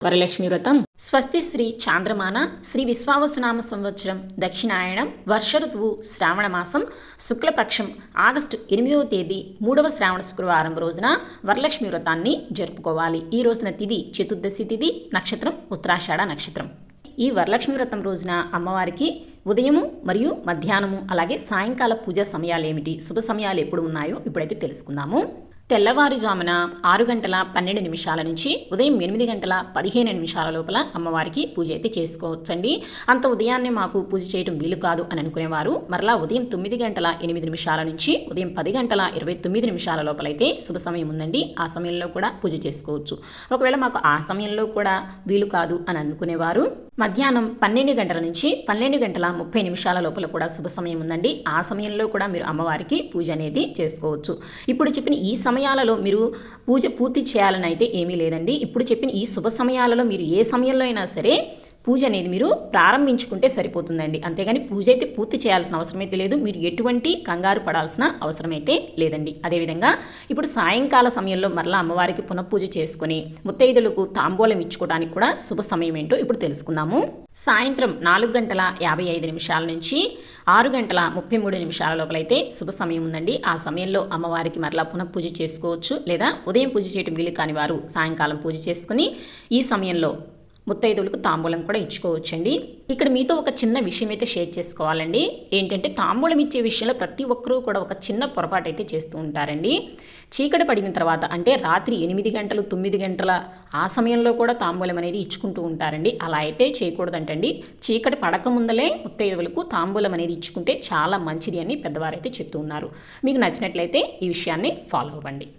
వరలక్ష్మి వ్రతం స్వస్తి శ్రీ చాంద్రమాన శ్రీ విశ్వావసునామ సంవత్సరం దక్షిణాయనం వర్ష ఋతువు శ్రావణ మాసం శుక్లపక్షం ఆగస్టు 8వ తేదీ 3వ శ్రావణ శుక్రవారం రోజున వరలక్ష్మి వ్రతాన్ని జరుపుకోవాలి. ఈ రోజున తిథి చతుర్దశి తిథి, నక్షత్రం ఉత్తరాషాఢ నక్షత్రం. ఈ వరలక్ష్మి వ్రతం రోజున అమ్మవారికి ఉదయము మరియు మధ్యాహ్నము అలాగే సాయంకాల పూజా సమయాలు ఏమిటి, శుభ సమయాలు ఎప్పుడు ఉన్నాయో ఇప్పుడైతే తెలుసుకుందాము. తెల్లవారుజామున 6:12 నుంచి ఉదయం 8:15 లోపల అమ్మవారికి పూజ అయితే చేసుకోవచ్చండి. అంత ఉదయాన్నే మాకు పూజ చేయడం వీలు కాదు అని అనుకునేవారు మరలా ఉదయం 9:08 నుంచి ఉదయం 10:29 లోపలైతే శుభ సమయం ఉందండి. ఆ సమయంలో కూడా పూజ చేసుకోవచ్చు. ఒకవేళ మాకు ఆ సమయంలో కూడా వీలు కాదు అని అనుకునేవారు మధ్యాహ్నం 12 గంటల నుంచి 12:30 లోపల కూడా శుభ సమయం ఉందండి. ఆ సమయంలో కూడా మీరు అమ్మవారికి పూజ అనేది చేసుకోవచ్చు. ఇప్పుడు చెప్పిన ఈ సమయాలలో మీరు పూజ పూర్తి చేయాలని అయితే ఏమీ లేదండి. ఇప్పుడు చెప్పిన ఈ శుభ సమయాలలో మీరు ఏ సమయంలో అయినా సరే పూజ అనేది మీరు ప్రారంభించుకుంటే సరిపోతుందండి. అంతేగాని పూజ అయితే పూర్తి చేయాల్సిన అవసరం అయితే లేదు. మీరు ఎటువంటి కంగారు పడాల్సిన అవసరం అయితే లేదండి. అదేవిధంగా ఇప్పుడు సాయంకాల సమయంలో మరలా అమ్మవారికి పునఃపూజ చేసుకుని ముత్తైదులకు తాంబూలం ఇచ్చుకోవడానికి కూడా శుభ సమయం ఏంటో ఇప్పుడు తెలుసుకుందాము. సాయంత్రం 4:55 నుంచి 6:33 లోపలైతే శుభ సమయం ఉందండి. ఆ సమయంలో అమ్మవారికి మరలా పునఃపూజ చేసుకోవచ్చు. లేదా ఉదయం పూజ చేయడం వీలు కాని వారు సాయంకాలం పూజ చేసుకుని ఈ సమయంలో ముత్తైదువులకు తాంబూలం కూడా ఇచ్చుకోవచ్చండి. ఇక్కడ మీతో ఒక చిన్న విషయం అయితే షేర్ చేసుకోవాలండి. ఏంటంటే తాంబూలం ఇచ్చే విషయంలో ప్రతి ఒక్కరూ కూడా ఒక చిన్న పొరపాటు అయితే చేస్తూ ఉంటారండి. చీకటి పడిన తర్వాత అంటే రాత్రి 8 గంటలు 9 గంటల ఆ సమయంలో కూడా తాంబూలం అనేది ఇచ్చుకుంటూ ఉంటారండి. అలా అయితే చేయకూడదంటండి. చీకటి పడక ముందలే ముత్తైదువులకు తాంబూలం అనేది ఇచ్చుకుంటే చాలా మంచిది అని పెద్దవారైతే చెప్తూ ఉన్నారు. మీకు నచ్చినట్లయితే ఈ విషయాన్ని ఫాలో అవ్వండి.